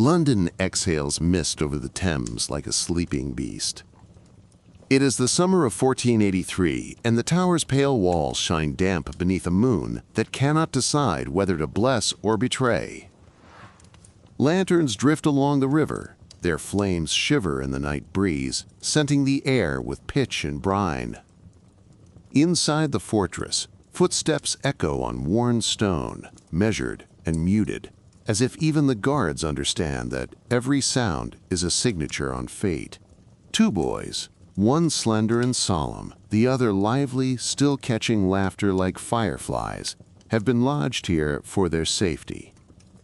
London exhales mist over the Thames like a sleeping beast. It is the summer of 1483, and the tower's pale walls shine damp beneath a moon that cannot decide whether to bless or betray. Lanterns drift along the river, their flames shiver in the night breeze, scenting the air with pitch and brine. Inside the fortress, footsteps echo on worn stone, measured and muted, as if even the guards understand that every sound is a signature on fate. Two boys, one slender and solemn, the other lively, still catching laughter like fireflies, have been lodged here for their safety.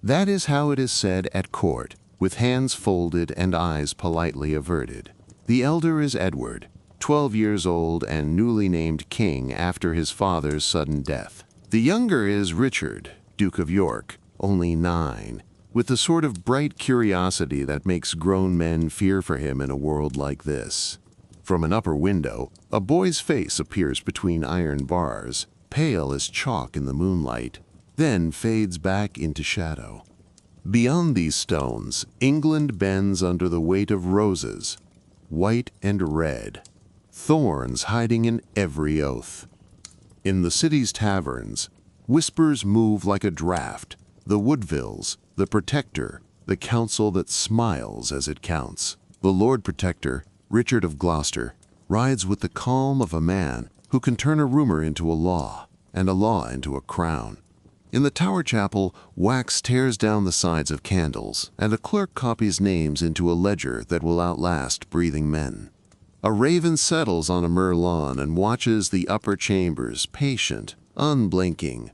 That is how it is said at court, with hands folded and eyes politely averted. The elder is Edward, 12 years old and newly named king after his father's sudden death. The younger is Richard, Duke of York, only 9, with the sort of bright curiosity that makes grown men fear for him in a world like this. From an upper window, a boy's face appears between iron bars, pale as chalk in the moonlight, then fades back into shadow. Beyond these stones, England bends under the weight of roses, white and red, thorns hiding in every oath. In the city's taverns, whispers move like a draught, the Woodvilles, the Protector, the council that smiles as it counts. The Lord Protector, Richard of Gloucester, rides with the calm of a man who can turn a rumor into a law, and a law into a crown. In the Tower Chapel, wax tears down the sides of candles, and a clerk copies names into a ledger that will outlast breathing men. A raven settles on a myrrh lawn and watches the upper chambers, patient, unblinking.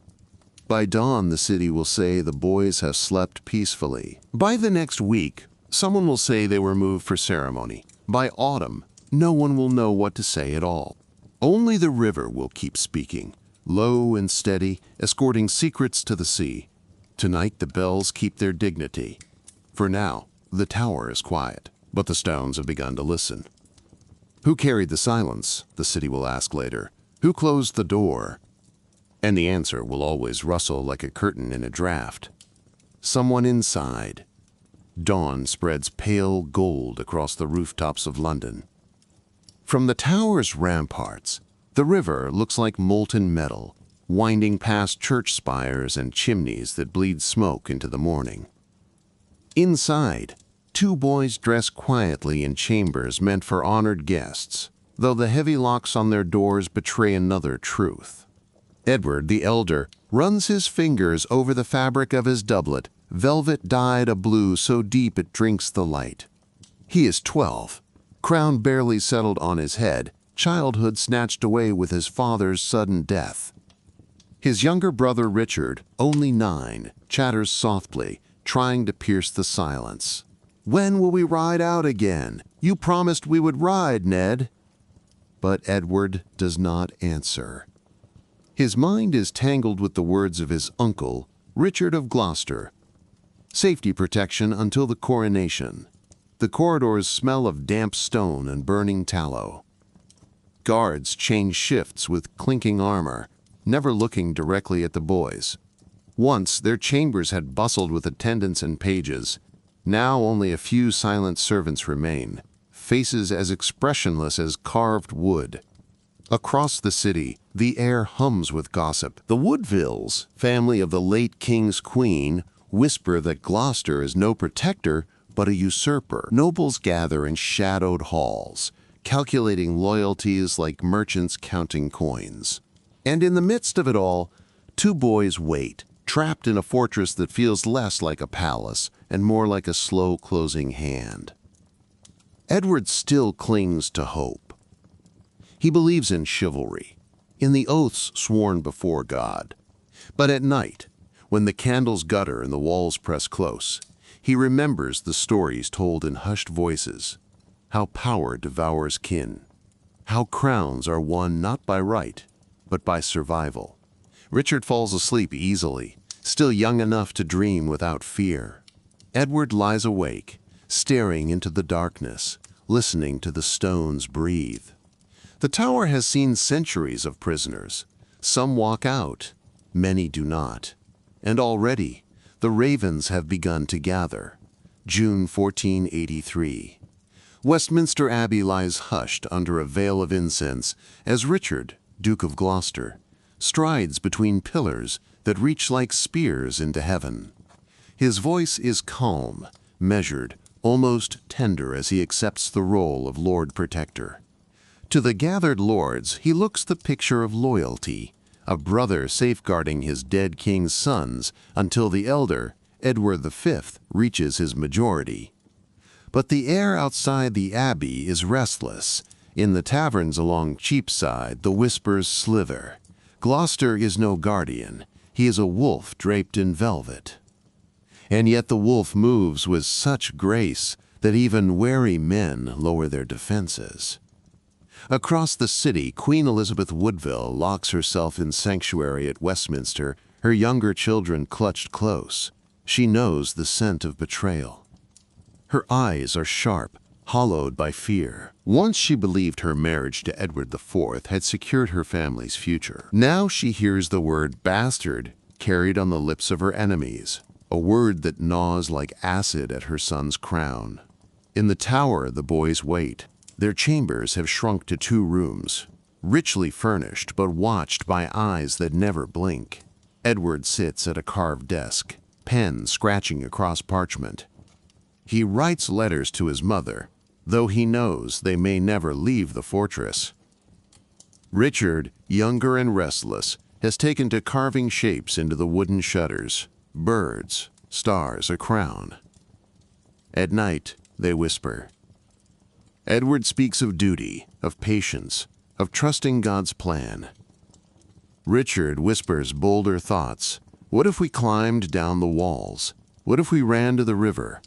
By dawn, the city will say the boys have slept peacefully. By the next week, someone will say they were moved for ceremony. By autumn, no one will know what to say at all. Only the river will keep speaking, low and steady, escorting secrets to the sea. Tonight the bells keep their dignity. For now, the tower is quiet, but the stones have begun to listen. Who carried the silence? The city will ask later. Who closed the door? And the answer will always rustle like a curtain in a draft. Someone inside. Dawn spreads pale gold across the rooftops of London. From the tower's ramparts, the river looks like molten metal, winding past church spires and chimneys that bleed smoke into the morning. Inside, two boys dress quietly in chambers meant for honored guests, though the heavy locks on their doors betray another truth. Edward, the elder, runs his fingers over the fabric of his doublet, velvet dyed a blue so deep it drinks the light. He is 12, crown barely settled on his head, childhood snatched away with his father's sudden death. His younger brother Richard, only 9, chatters softly, trying to pierce the silence. "When will we ride out again? You promised we would ride, Ned." But Edward does not answer. His mind is tangled with the words of his uncle, Richard of Gloucester. Safety protection until the coronation. The corridors smell of damp stone and burning tallow. Guards change shifts with clinking armor, never looking directly at the boys. Once their chambers had bustled with attendants and pages. Now only a few silent servants remain, faces as expressionless as carved wood. Across the city, the air hums with gossip. The Woodvilles, family of the late king's queen, whisper that Gloucester is no protector, but a usurper. Nobles gather in shadowed halls, calculating loyalties like merchants counting coins. And in the midst of it all, two boys wait, trapped in a fortress that feels less like a palace and more like a slow-closing hand. Edward still clings to hope. He believes in chivalry, in the oaths sworn before God. But at night, when the candles gutter and the walls press close, he remembers the stories told in hushed voices, how power devours kin, how crowns are won not by right, but by survival. Richard falls asleep easily, still young enough to dream without fear. Edward lies awake, staring into the darkness, listening to the stones breathe. The tower has seen centuries of prisoners. Some walk out, many do not. And already, the ravens have begun to gather. June 1483. Westminster Abbey lies hushed under a veil of incense as Richard, Duke of Gloucester, strides between pillars that reach like spears into heaven. His voice is calm, measured, almost tender as he accepts the role of Lord Protector. To the gathered lords, he looks the picture of loyalty, a brother safeguarding his dead king's sons until the elder, Edward V, reaches his majority. But the air outside the abbey is restless. In the taverns along Cheapside, the whispers slither. Gloucester is no guardian. He is a wolf draped in velvet. And yet the wolf moves with such grace that even wary men lower their defenses. Across the city, Queen Elizabeth Woodville locks herself in sanctuary at Westminster, her younger children clutched close. She knows the scent of betrayal. Her eyes are sharp, hollowed by fear. Once she believed her marriage to Edward IV had secured her family's future. Now she hears the word bastard carried on the lips of her enemies, a word that gnaws like acid at her son's crown. In the tower, the boys wait. Their chambers have shrunk to 2 rooms, richly furnished but watched by eyes that never blink. Edward sits at a carved desk, pen scratching across parchment. He writes letters to his mother, though he knows they may never leave the fortress. Richard, younger and restless, has taken to carving shapes into the wooden shutters, birds, stars, a crown. At night, they whisper. Edward speaks of duty, of patience, of trusting God's plan. Richard whispers bolder thoughts. What if we climbed down the walls? What if we ran to the river?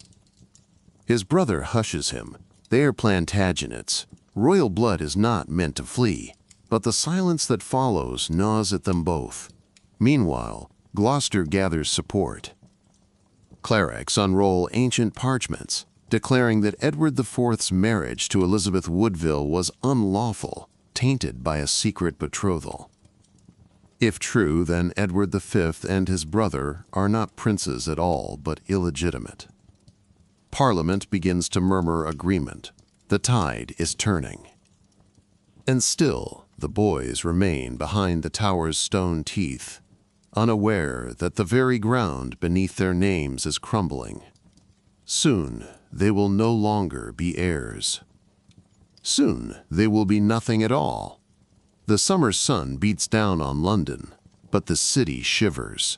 His brother hushes him. They are Plantagenets. Royal blood is not meant to flee, but the silence that follows gnaws at them both. Meanwhile, Gloucester gathers support. Clerics unroll ancient parchments, declaring that Edward IV's marriage to Elizabeth Woodville was unlawful, tainted by a secret betrothal. If true, then Edward V and his brother are not princes at all, but illegitimate. Parliament begins to murmur agreement. The tide is turning. And still, the boys remain behind the tower's stone teeth, unaware that the very ground beneath their names is crumbling. Soon, they will no longer be heirs. Soon, they will be nothing at all. The summer sun beats down on London, but the city shivers.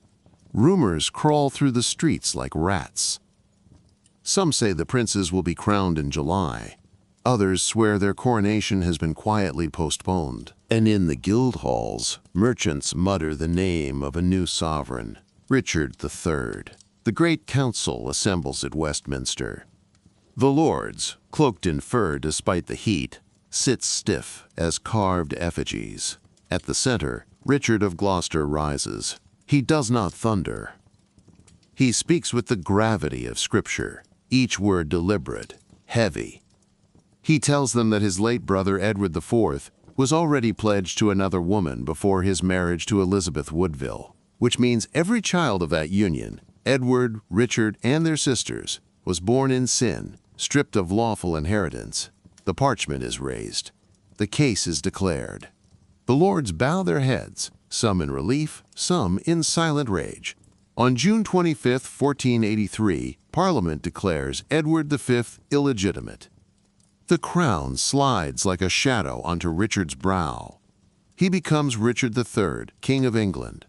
Rumors crawl through the streets like rats. Some say the princes will be crowned in July. Others swear their coronation has been quietly postponed. And in the guild halls, merchants mutter the name of a new sovereign, Richard III. The great council assembles at Westminster. The lords, cloaked in fur despite the heat, sit stiff as carved effigies. At the center, Richard of Gloucester rises. He does not thunder. He speaks with the gravity of Scripture, each word deliberate, heavy. He tells them that his late brother Edward IV was already pledged to another woman before his marriage to Elizabeth Woodville, which means every child of that union, Edward, Richard, and their sisters, was born in sin, stripped of lawful inheritance. The parchment is raised. The case is declared. The lords bow their heads, some in relief, some in silent rage. On June 25, 1483, Parliament declares Edward V illegitimate. The crown slides like a shadow onto Richard's brow. He becomes Richard III, King of England.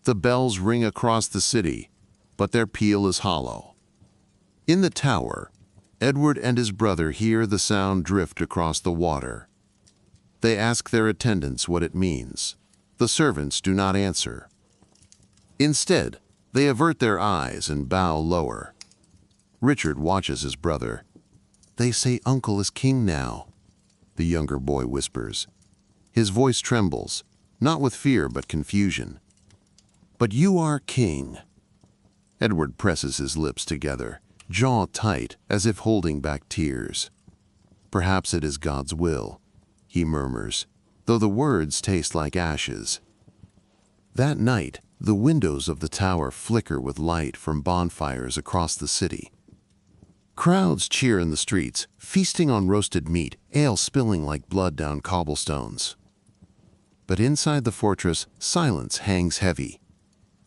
The bells ring across the city, but their peal is hollow. In the tower, Edward and his brother hear the sound drift across the water. They ask their attendants what it means. The servants do not answer. Instead, they avert their eyes and bow lower. Richard watches his brother. They say uncle is king now, the younger boy whispers. His voice trembles, not with fear but confusion. But you are king. Edward presses his lips together, jaw tight as if holding back tears. Perhaps it is God's will, he murmurs, though the words taste like ashes. That night, the windows of the tower flicker with light from bonfires across the city. Crowds cheer in the streets, feasting on roasted meat, ale spilling like blood down cobblestones. But inside the fortress, silence hangs heavy.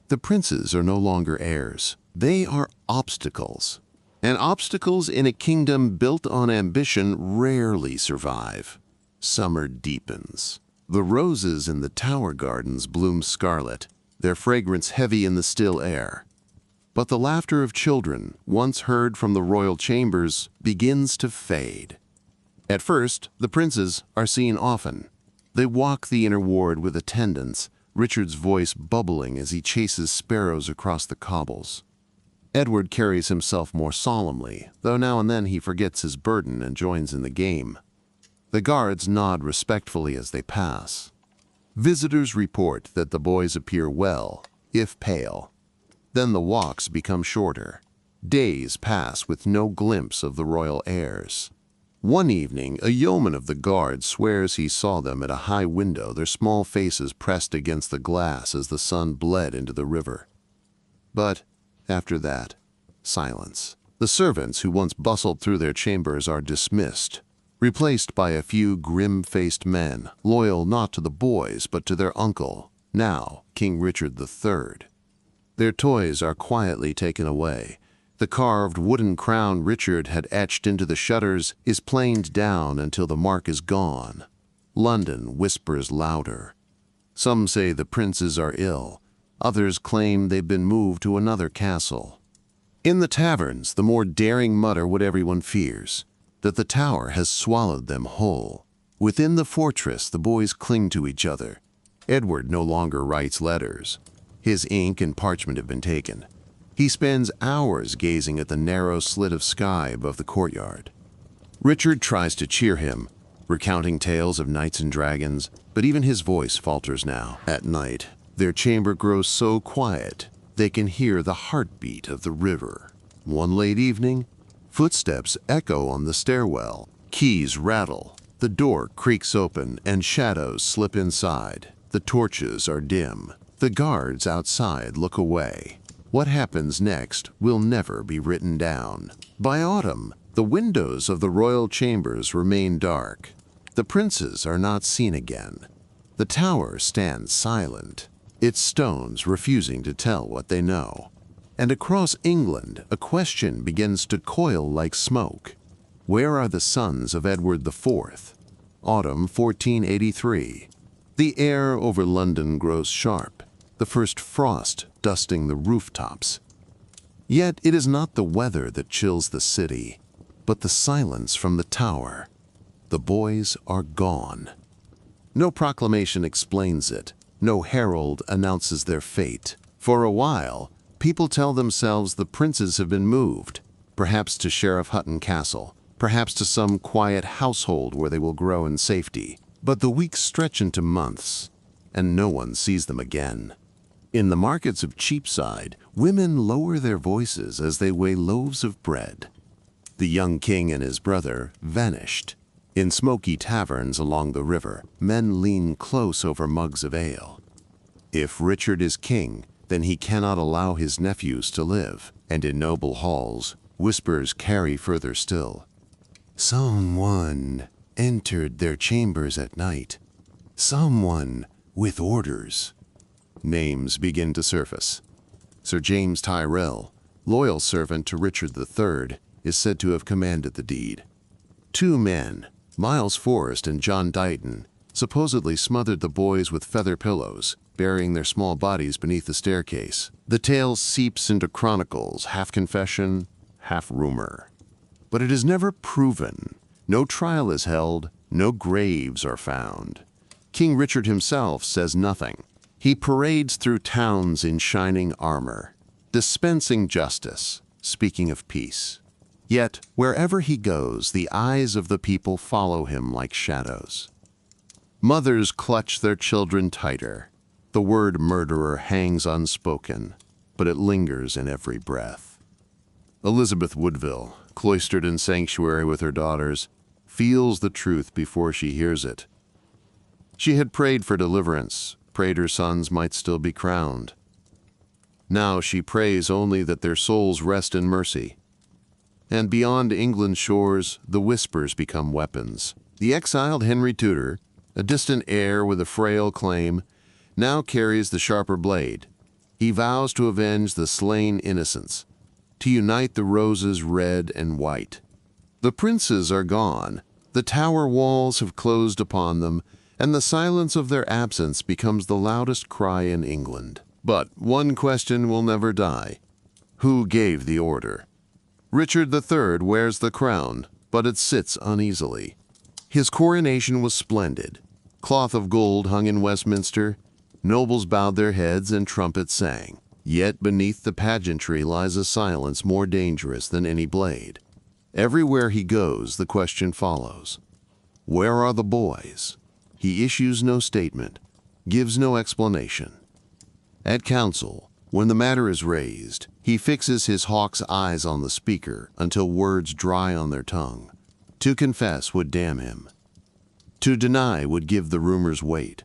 The princes are no longer heirs. They are obstacles. And obstacles in a kingdom built on ambition rarely survive. Summer deepens. The roses in the tower gardens bloom scarlet, their fragrance heavy in the still air. But the laughter of children, once heard from the royal chambers, begins to fade. At first, the princes are seen often. They walk the inner ward with attendants, Richard's voice bubbling as he chases sparrows across the cobbles. Edward carries himself more solemnly, though now and then he forgets his burden and joins in the game. The guards nod respectfully as they pass. Visitors report that the boys appear well, if pale. Then the walks become shorter. Days pass with no glimpse of the royal heirs. One evening, a yeoman of the guard swears he saw them at a high window, their small faces pressed against the glass as the sun bled into the river. But after that, silence. The servants who once bustled through their chambers are dismissed, replaced by a few grim-faced men, loyal not to the boys but to their uncle, now King Richard III. Their toys are quietly taken away. The carved wooden crown Richard had etched into the shutters is planed down until the mark is gone. London whispers louder. Some say the princes are ill. Others claim they've been moved to another castle. In the taverns, the more daring mutter what everyone fears, that the tower has swallowed them whole. Within the fortress, the boys cling to each other. Edward no longer writes letters. His ink and parchment have been taken. He spends hours gazing at the narrow slit of sky above the courtyard. Richard tries to cheer him, recounting tales of knights and dragons, but even his voice falters now. At night, their chamber grows so quiet they can hear the heartbeat of the river. One late evening, footsteps echo on the stairwell. Keys rattle. The door creaks open and shadows slip inside. The torches are dim. The guards outside look away. What happens next will never be written down. By autumn, the windows of the royal chambers remain dark. The princes are not seen again. The tower stands silent, its stones refusing to tell what they know. And across England, a question begins to coil like smoke. Where are the sons of Edward IV? Autumn 1483. The air over London grows sharp, the first frost dusting the rooftops. Yet it is not the weather that chills the city, but the silence from the tower. The boys are gone. No proclamation explains it. No herald announces their fate. For a while, people tell themselves the princes have been moved, perhaps to Sheriff Hutton Castle, perhaps to some quiet household where they will grow in safety. But the weeks stretch into months, and no one sees them again. In the markets of Cheapside, women lower their voices as they weigh loaves of bread. The young king and his brother vanished. In smoky taverns along the river, men lean close over mugs of ale. If Richard is king, then he cannot allow his nephews to live, and in noble halls, whispers carry further still. Someone entered their chambers at night. Someone with orders. Names begin to surface. Sir James Tyrrell, loyal servant to Richard III, is said to have commanded the deed. Two men, Miles Forrest and John Dighton, supposedly smothered the boys with feather pillows, burying their small bodies beneath the staircase. The tale seeps into chronicles, half confession, half rumor. But it is never proven. No trial is held, no graves are found. King Richard himself says nothing. He parades through towns in shining armor, dispensing justice, speaking of peace. Yet, wherever he goes, the eyes of the people follow him like shadows. Mothers clutch their children tighter. The word murderer hangs unspoken, but it lingers in every breath. Elizabeth Woodville, cloistered in sanctuary with her daughters, feels the truth before she hears it. She had prayed for deliverance, prayed her sons might still be crowned. Now she prays only that their souls rest in mercy. and beyond England's shores, the whispers become weapons. The exiled Henry Tudor, a distant heir with a frail claim, now carries the sharper blade. He vows to avenge the slain innocents, to unite the roses red and white. The princes are gone, the tower walls have closed upon them, and the silence of their absence becomes the loudest cry in England. But one question will never die. Who gave the order? Richard III wears the crown, but it sits uneasily. His coronation was splendid. Cloth of gold hung in Westminster, nobles bowed their heads and trumpets sang. Yet beneath the pageantry lies a silence more dangerous than any blade. Everywhere he goes, the question follows. Where are the boys? He issues no statement, gives no explanation. At council, when the matter is raised, he fixes his hawk's eyes on the speaker until words dry on their tongue. To confess would damn him. To deny would give the rumors weight.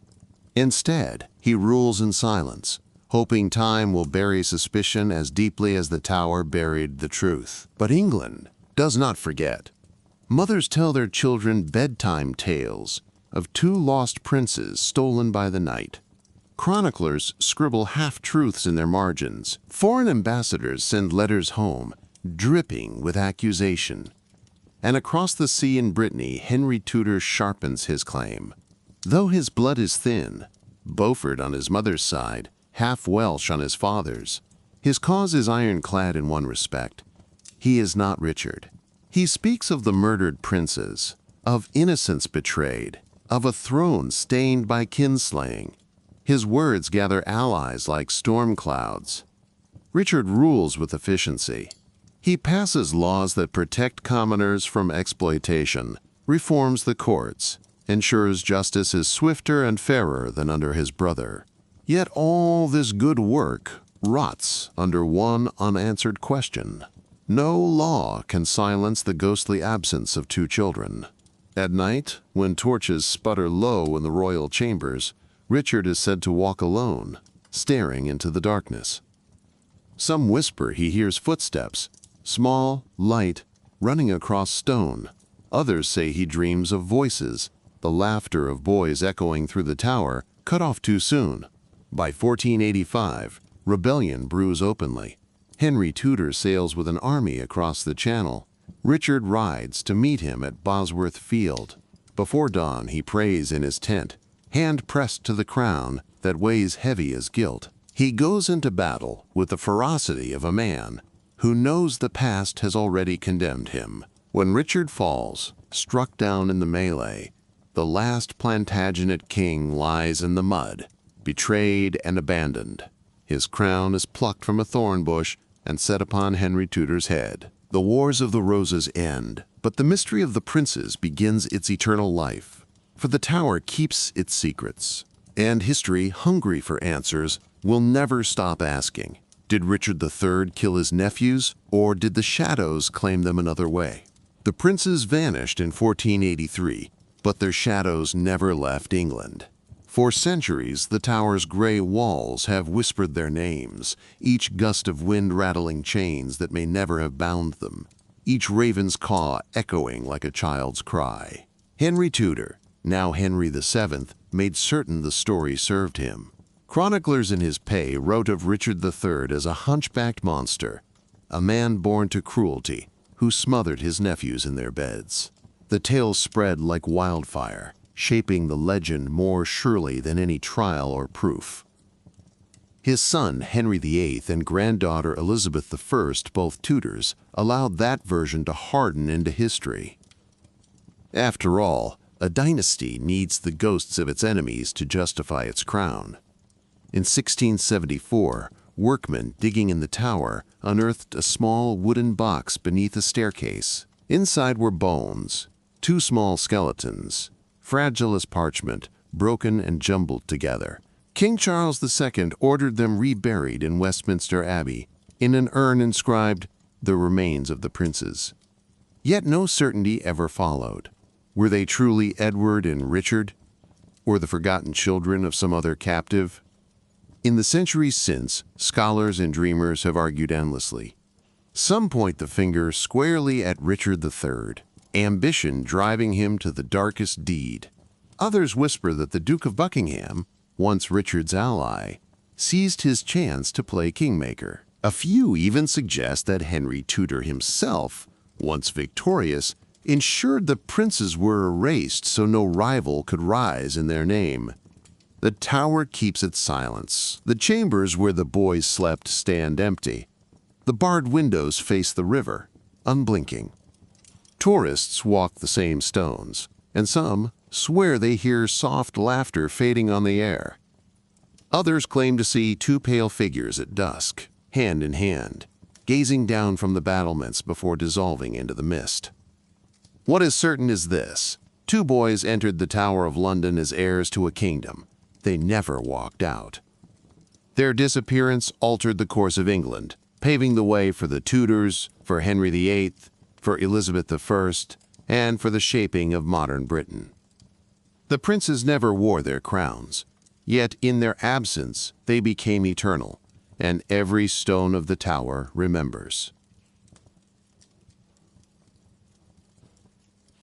Instead, he rules in silence, hoping time will bury suspicion as deeply as the tower buried the truth. But England does not forget. Mothers tell their children bedtime tales of two lost princes stolen by the night. Chroniclers scribble half-truths in their margins. Foreign ambassadors send letters home, dripping with accusation. And across the sea in Brittany, Henry Tudor sharpens his claim. Though his blood is thin, Beaufort on his mother's side, half Welsh on his father's, his cause is ironclad in one respect. He is not Richard. He speaks of the murdered princes, of innocence betrayed, of a throne stained by kinslaying. His words gather allies like storm clouds. Richard rules with efficiency. He passes laws that protect commoners from exploitation, reforms the courts, ensures justice is swifter and fairer than under his brother. Yet all this good work rots under one unanswered question. No law can silence the ghostly absence of two children. At night, when torches sputter low in the royal chambers, Richard is said to walk alone, staring into the darkness. Some whisper he hears footsteps, small, light, running across stone. Others say he dreams of voices, the laughter of boys echoing through the tower, cut off too soon. By 1485, rebellion brews openly. Henry Tudor sails with an army across the Channel. Richard rides to meet him at Bosworth Field. Before dawn, he prays in his tent, hand pressed to the crown that weighs heavy as guilt. He goes into battle with the ferocity of a man who knows the past has already condemned him. When Richard falls, struck down in the melee, the last Plantagenet king lies in the mud, betrayed and abandoned. His crown is plucked from a thorn bush and set upon Henry Tudor's head. The Wars of the Roses end, but the mystery of the princes begins its eternal life. For the tower keeps its secrets, and history, hungry for answers, will never stop asking. Did Richard III kill his nephews, or did the shadows claim them another way? The princes vanished in 1483, but their shadows never left England. For centuries, the tower's gray walls have whispered their names, each gust of wind rattling chains that may never have bound them, each raven's caw echoing like a child's cry. Henry Tudor, now Henry VII, made certain the story served him. Chroniclers in his pay wrote of Richard III as a hunchbacked monster, a man born to cruelty, who smothered his nephews in their beds. The tale spread like wildfire, shaping the legend more surely than any trial or proof. His son, Henry VIII, and granddaughter Elizabeth I, both Tudors, allowed that version to harden into history. After all, a dynasty needs the ghosts of its enemies to justify its crown. In 1674, workmen digging in the tower unearthed a small wooden box beneath a staircase. Inside were bones, two small skeletons, fragile as parchment, broken and jumbled together. King Charles II ordered them reburied in Westminster Abbey, in an urn inscribed, "The remains of the princes." Yet no certainty ever followed. Were they truly Edward and Richard, or the forgotten children of some other captive? In the centuries since, scholars and dreamers have argued endlessly. Some point the finger squarely at Richard III, ambition driving him to the darkest deed. Others whisper that the Duke of Buckingham, once Richard's ally, seized his chance to play kingmaker. A few even suggest that Henry Tudor himself, once victorious, ensured the princes were erased so no rival could rise in their name. The tower keeps its silence. The chambers where the boys slept stand empty. The barred windows face the river, unblinking. Tourists walk the same stones, and some swear they hear soft laughter fading on the air. Others claim to see two pale figures at dusk, hand in hand, gazing down from the battlements before dissolving into the mist. What is certain is this: two boys entered the Tower of London as heirs to a kingdom. They never walked out. Their disappearance altered the course of England, paving the way for the Tudors, for Henry VIII, for Elizabeth I, and for the shaping of modern Britain. The princes never wore their crowns, yet in their absence they became eternal, and every stone of the tower remembers.